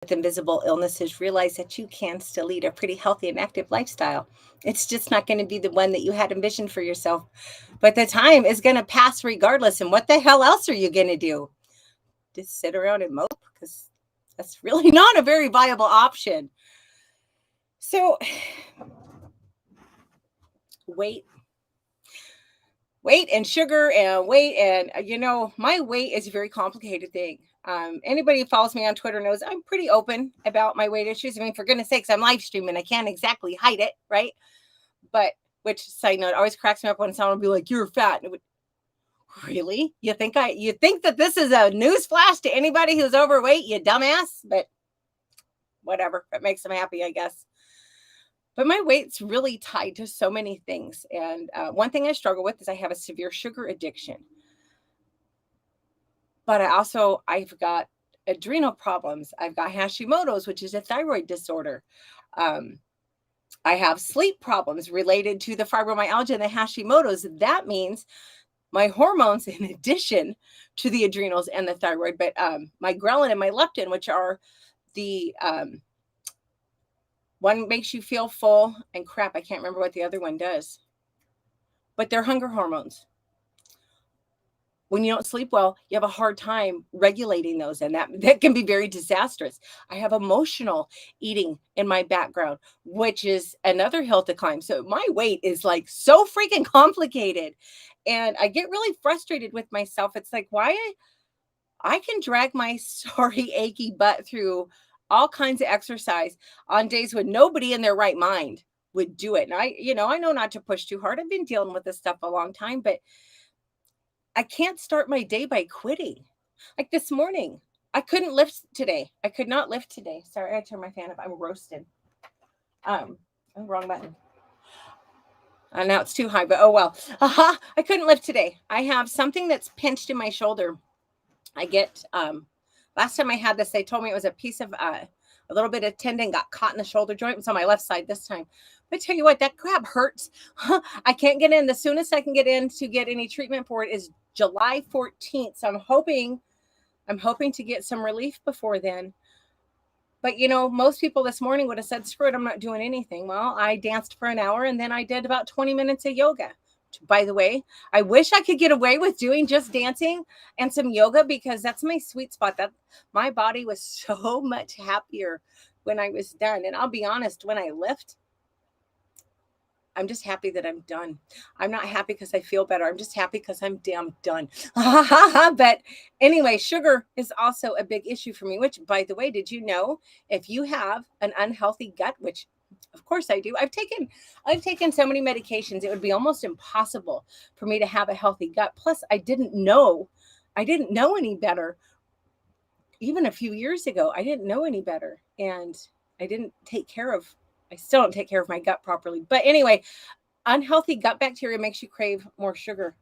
with invisible illnesses realize that you can still lead a pretty healthy and active lifestyle. It's just not going to be the one that you had envisioned for yourself. But the time is going to pass regardless. And what the hell else are you going to do? Just sit around and mope? Because that's really not a very viable option. So, weight and sugar and weight. And, my weight is a very complicated thing. Anybody who follows me on Twitter knows I'm pretty open about my weight issues. I mean, for goodness sakes, I'm live streaming. I can't exactly hide it, right? But, which side note, always cracks me up when someone will be like, "You're fat." And really? You think that this is a news flash to anybody who's overweight, you dumbass? But whatever. It makes them happy, I guess. But my weight's really tied to so many things. And one thing I struggle with is I have a severe sugar addiction. But I've got adrenal problems. I've got Hashimoto's, which is a thyroid disorder. I have sleep problems related to the fibromyalgia and the Hashimoto's. That means my hormones, in addition to the adrenals and the thyroid, but my ghrelin and my leptin, which are the one makes you feel full, and crap, I can't remember what the other one does. But they're hunger hormones. When you don't sleep well, you have a hard time regulating those, and that can be very disastrous. I have emotional eating in my background, which is another hill to climb. So my weight is like so freaking complicated, and I get really frustrated with myself. It's like, why I can drag my sorry, achy butt through all kinds of exercise on days when nobody in their right mind would do it. And I know not to push too hard. I've been dealing with this stuff a long time, but I can't start my day by quitting. Like this morning, I couldn't lift today. I could not lift today. Sorry, I turned my fan up. I'm roasted. Wrong button. Now it's too high, but oh well. I couldn't lift today. I have something that's pinched in my shoulder. I get last time I had this, they told me it was a piece of a little bit of tendon got caught in the shoulder joint. It was on my left side this time. But tell you what, that crap hurts. I can't get in. The soonest I can get in to get any treatment for it is July 14th. So I'm hoping to get some relief before then. But most people this morning would have said, "Screw it, I'm not doing anything." Well, I danced for an hour and then I did about 20 minutes of yoga. By the way, I wish I could get away with doing just dancing and some yoga, because that's my sweet spot. That my body was so much happier when I was done. And I'll be honest, when I lift, I'm just happy that I'm done. I'm not happy because I feel better. I'm just happy because I'm damn done. But anyway, sugar is also a big issue for me, which, by the way, did you know if you have an unhealthy gut, which of course I do. I've taken so many medications, it would be almost impossible for me to have a healthy gut. Plus, I didn't know any better. Even a few years ago, I didn't know any better. And I still don't take care of my gut properly. But anyway, unhealthy gut bacteria makes you crave more sugar.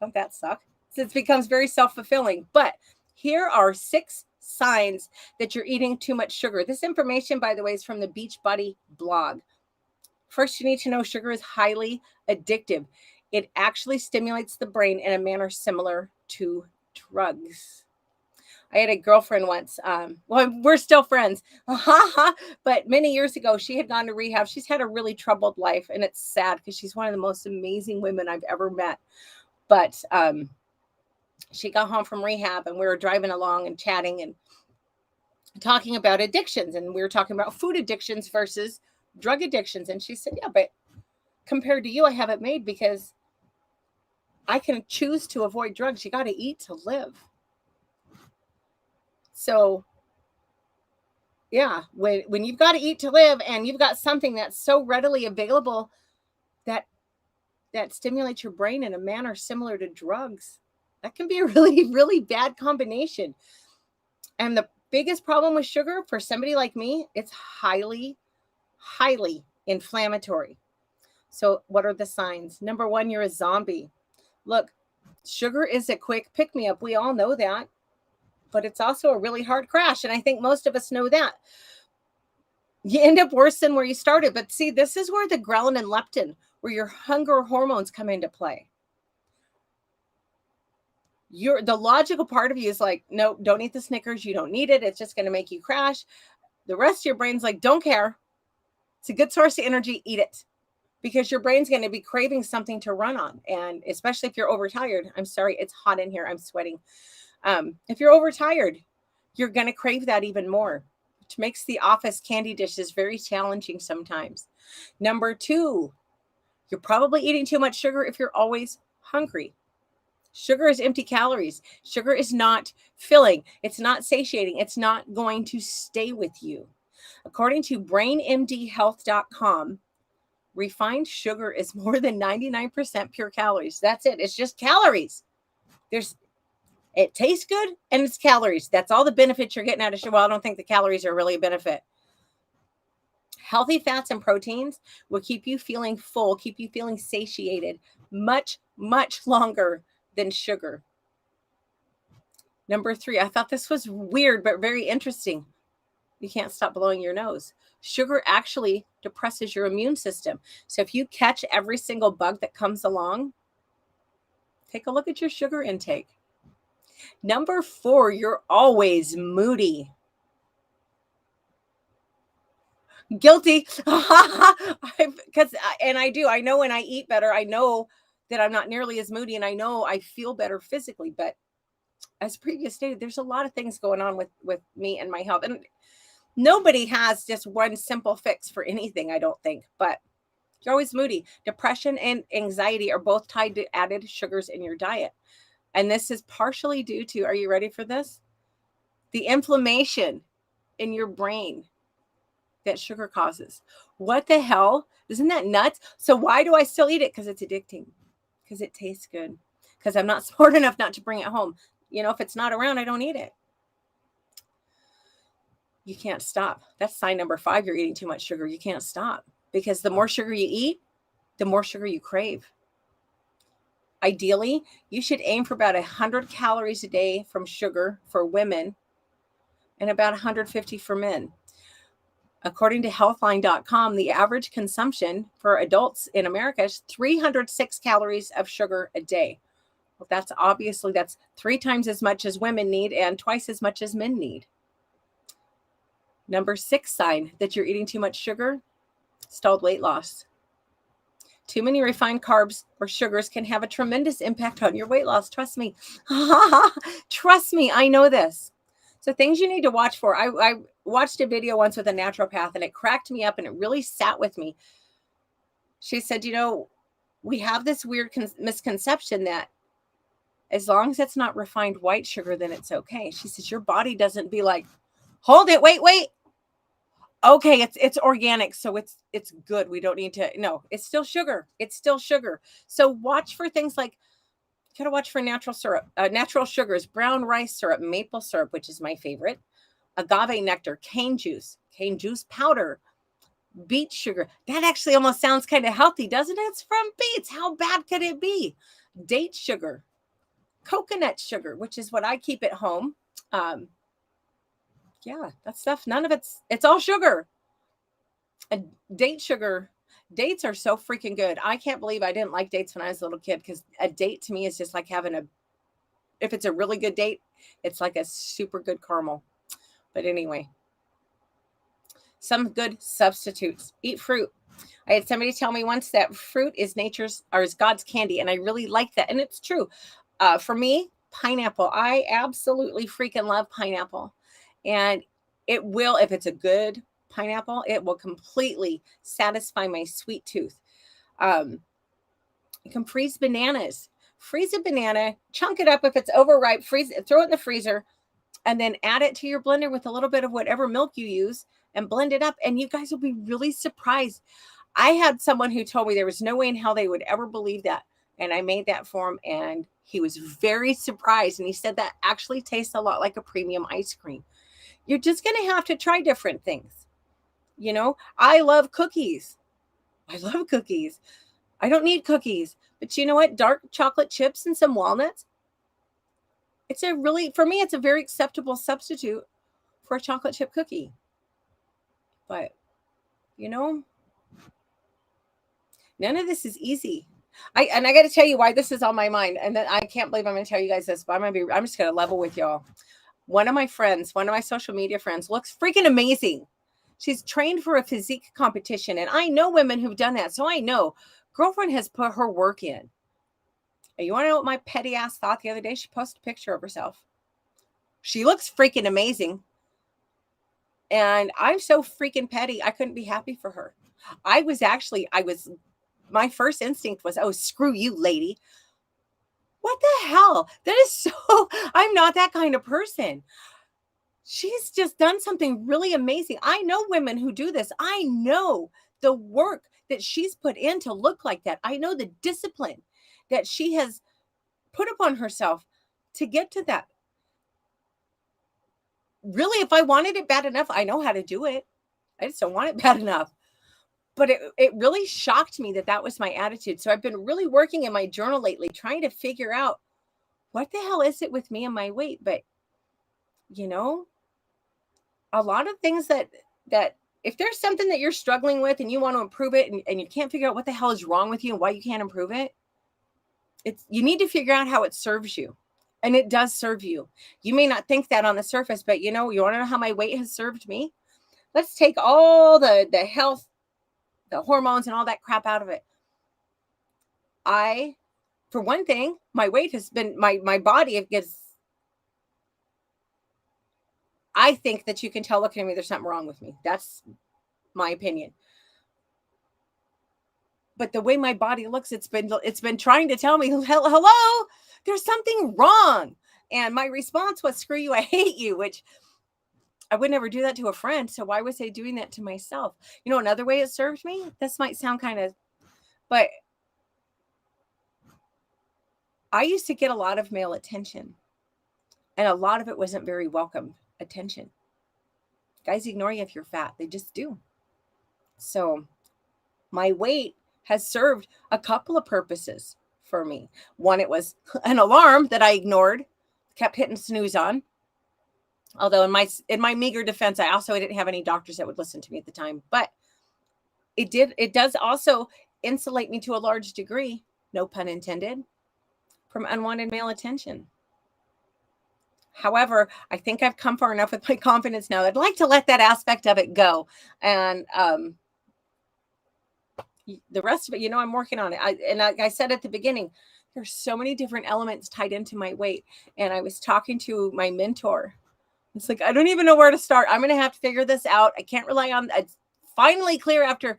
Don't that suck? So it becomes very self-fulfilling. But here are 6 signs that you're eating too much sugar. This information, by the way, is from the Beachbody blog. First, you need to know sugar is highly addictive. It actually stimulates the brain in a manner similar to drugs. I had a girlfriend once. We're still friends. But many years ago, she had gone to rehab. She's had a really troubled life, and it's sad because she's one of the most amazing women I've ever met. But she got home from rehab, and we were driving along and chatting and talking about addictions. And we were talking about food addictions versus drug addictions. And she said, "Yeah, but compared to you, I have it made because I can choose to avoid drugs. You got to eat to live." So, yeah, when you've got to eat to live and you've got something that's so readily available that stimulates your brain in a manner similar to drugs, that can be a really, really bad combination. And the biggest problem with sugar for somebody like me, it's highly, highly inflammatory. So what are the signs? Number 1, you're a zombie. Look, sugar is a quick pick-me-up. We all know that. But it's also a really hard crash. And I think most of us know that. You end up worse than where you started. But see, this is where the ghrelin and leptin, where your hunger hormones come into play. The logical part of you is like, no, don't eat the Snickers. You don't need it. It's just going to make you crash. The rest of your brain's like, don't care. It's a good source of energy. Eat it. Because your brain's going to be craving something to run on. And especially if you're overtired, I'm sorry, it's hot in here. I'm sweating. If you're overtired, you're going to crave that even more, which makes the office candy dishes very challenging sometimes. Number 2, you're probably eating too much sugar if you're always hungry. Sugar is empty calories. Sugar is not filling. It's not satiating. It's not going to stay with you. According to brainmdhealth.com, refined sugar is more than 99% pure calories. That's it. It's just calories. It tastes good and it's calories. That's all the benefits you're getting out of sugar. Well, I don't think the calories are really a benefit. Healthy fats and proteins will keep you feeling full, keep you feeling satiated much, much longer than sugar. Number 3, I thought this was weird, but very interesting. You can't stop blowing your nose. Sugar actually depresses your immune system. So if you catch every single bug that comes along, take a look at your sugar intake. Number 4, you're always moody. Guilty. Because I know when I eat better, I know that I'm not nearly as moody, and I know I feel better physically. But as previous stated, there's a lot of things going on with me and my health. And nobody has just one simple fix for anything, I don't think. But you're always moody. Depression and anxiety are both tied to added sugars in your diet. And this is partially due to, are you ready for this? The inflammation in your brain that sugar causes. What the hell? Isn't that nuts? So why do I still eat it? Because it's addicting. Because it tastes good. Because I'm not smart enough not to bring it home. If it's not around, I don't eat it. You can't stop. That's sign number 5. You're eating too much sugar. You can't stop. Because the more sugar you eat, the more sugar you crave. Ideally, you should aim for about 100 calories a day from sugar for women and about 150 for men. According to healthline.com, the average consumption for adults in America is 306 calories of sugar a day. Well, that's 3 times as much as women need and twice as much as men need. Number 6 sign that you're eating too much sugar, stalled weight loss. Too many refined carbs or sugars can have a tremendous impact on your weight loss. Trust me. Trust me, I know this. So things you need to watch for. I watched a video once with a naturopath and it cracked me up and it really sat with me. She said, we have this weird misconception that as long as it's not refined white sugar, then it's okay. She says, your body doesn't be like, hold it, wait. Okay, it's organic, so it's good. We don't need to. No, it's still sugar. It's still sugar. So watch for things like, you gotta watch for natural syrup, natural sugars, brown rice syrup, maple syrup, which is my favorite, agave nectar, cane juice powder, beet sugar. That actually almost sounds kind of healthy, doesn't it? It's from beets. How bad could it be? Date sugar, coconut sugar, which is what I keep at home. Yeah, that stuff, none of it's all sugar. A date sugar. Dates are so freaking good. I can't believe I didn't like dates when I was a little kid, because a date to me is just like if it's a really good date, it's like a super good caramel. But anyway, some good substitutes. Eat fruit. I had somebody tell me once that fruit is God's candy, and I really like that. And it's true. For me, pineapple. I absolutely freaking love pineapple. And it will, if it's a good pineapple, it will completely satisfy my sweet tooth. You can freeze bananas. Freeze a banana, chunk it up if it's overripe, freeze it, throw it in the freezer, and then add it to your blender with a little bit of whatever milk you use and blend it up. And you guys will be really surprised. I had someone who told me there was no way in hell they would ever believe that. And I made that for him, and he was very surprised. And he said that actually tastes a lot like a premium ice cream. You're just going to have to try different things. I love cookies. I don't need cookies. But you know what? Dark chocolate chips and some walnuts. For me, it's a very acceptable substitute for a chocolate chip cookie. But, none of this is easy. I got to tell you why this is on my mind, and then I can't believe I'm going to tell you guys this, but I'm just going to level with y'all. One of my friends, one of my social media friends, looks freaking amazing. She's trained for a physique competition, and I know women who've done that, so I know girlfriend has put her work in. And you want to know what my petty ass thought the other day? She posted a picture of herself. She looks freaking amazing. And I'm so freaking petty. I couldn't be happy for her. My first instinct was, oh, screw you, lady. What the hell? That is so, I'm not that kind of person. She's just done something really amazing. I know women who do this. I know the work that she's put in to look like that. I know the discipline that she has put upon herself to get to that. Really, if I wanted it bad enough, I know how to do it. I just don't want it bad enough. But it really shocked me that was my attitude. So I've been really working in my journal lately, trying to figure out what the hell is it with me and my weight. But, you know, a lot of things that if there's something that you're struggling with and you want to improve it and you can't figure out what the hell is wrong with you and why you can't improve it, you need to figure out how it serves you. And it does serve you. You may not think that on the surface, but you want to know how my weight has served me? Let's take all the health, the hormones and all that crap out of it. For one thing, my weight has been, my body gets, I think that you can tell looking at me, there's something wrong with me. That's my opinion. But the way my body looks, it's been trying to tell me, hello, there's something wrong. And my response was, screw you, I hate you, which I would never do that to a friend. So why was I doing that to myself? Another way it served me, this might sound kind of, but I used to get a lot of male attention. And a lot of it wasn't very welcome attention. Guys ignore you if you're fat. They just do. So my weight has served a couple of purposes for me. One, it was an alarm that I ignored, kept hitting snooze on. Although in my meager defense, I didn't have any doctors that would listen to me at the time. But it does also insulate me to a large degree, no pun intended, from unwanted male attention. However, I think I've come far enough with my confidence now. I'd like to let that aspect of it go. And the rest of it, I'm working on it. Like I said at the beginning, there's so many different elements tied into my weight. And I was talking to my mentor. It's like, I don't even know where to start. I'm going to have to figure this out. I can't rely on, it's finally clear after,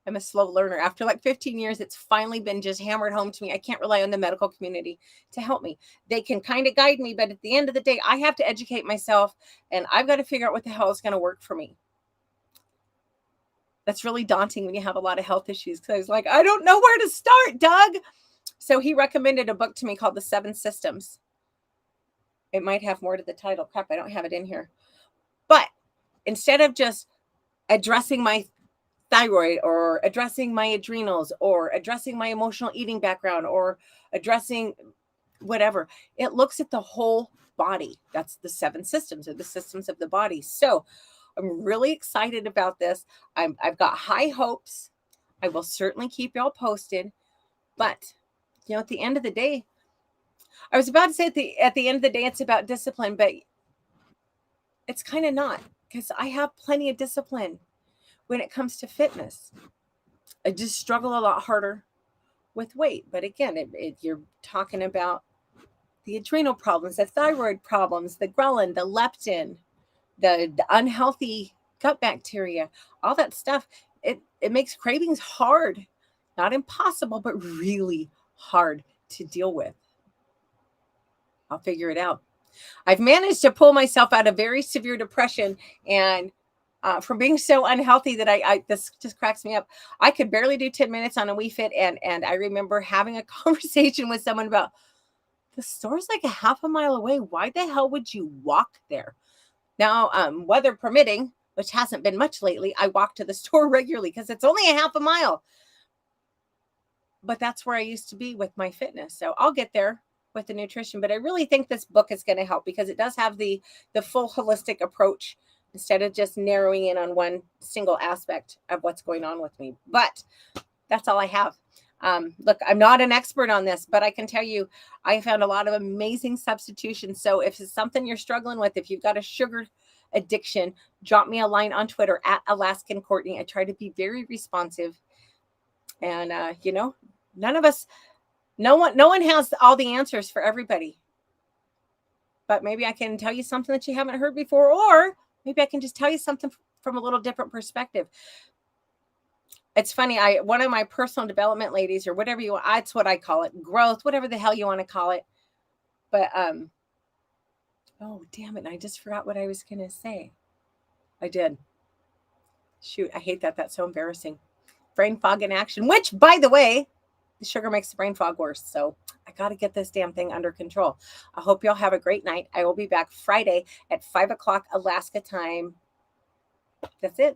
I'm a slow learner. After like 15 years, it's finally been just hammered home to me. I can't rely on the medical community to help me. They can kind of guide me, but at the end of the day, I have to educate myself and I've got to figure out what the hell is going to work for me. That's really daunting when you have a lot of health issues, because I was like, I don't know where to start, Doug. So he recommended a book to me called The 7 Systems. It might have more to the title. Crap, I don't have it in here. But instead of just addressing my thyroid or addressing my adrenals or addressing my emotional eating background or addressing whatever, it looks at the whole body. That's the 7 systems, or the systems of the body. So I'm really excited about this. I've got high hopes. I will certainly keep y'all posted. But at the end of the day, I was about to say at the end of the day, it's about discipline, but it's kind of not, because I have plenty of discipline when it comes to fitness. I just struggle a lot harder with weight. But again, you're talking about the adrenal problems, the thyroid problems, the ghrelin, the leptin, the unhealthy gut bacteria, all that stuff. It makes cravings hard, not impossible, but really hard to deal with. I'll figure it out. I've managed to pull myself out of very severe depression and from being so unhealthy that this just cracks me up. I could barely do 10 minutes on a Wii Fit. And I remember having a conversation with someone about, the store's like a half a mile away. Why the hell would you walk there? Now, weather permitting, which hasn't been much lately, I walk to the store regularly because it's only a half a mile. But that's where I used to be with my fitness. So I'll get there with the nutrition. But I really think this book is going to help, because it does have the full holistic approach instead of just narrowing in on one single aspect of what's going on with me. But that's all I have. Look, I'm not an expert on this, but I can tell you I found a lot of amazing substitutions. So if it's something you're struggling with, if you've got a sugar addiction, drop me a line on Twitter at Alaskan Courtney. I try to be very responsive. And none of us, no one has all the answers for everybody. But maybe I can tell you something that you haven't heard before, or maybe I can just tell you something from a little different perspective. It's funny. One of my personal development ladies, or whatever you want, that's what I call it, growth, whatever the hell you want to call it. But oh damn it! I just forgot what I was gonna say. I did. Shoot, I hate that. That's so embarrassing. Brain fog in action. Which, by the way, the sugar makes the brain fog worse. So I got to get this damn thing under control. I hope y'all have a great night. I will be back Friday at 5 o'clock Alaska time. That's it.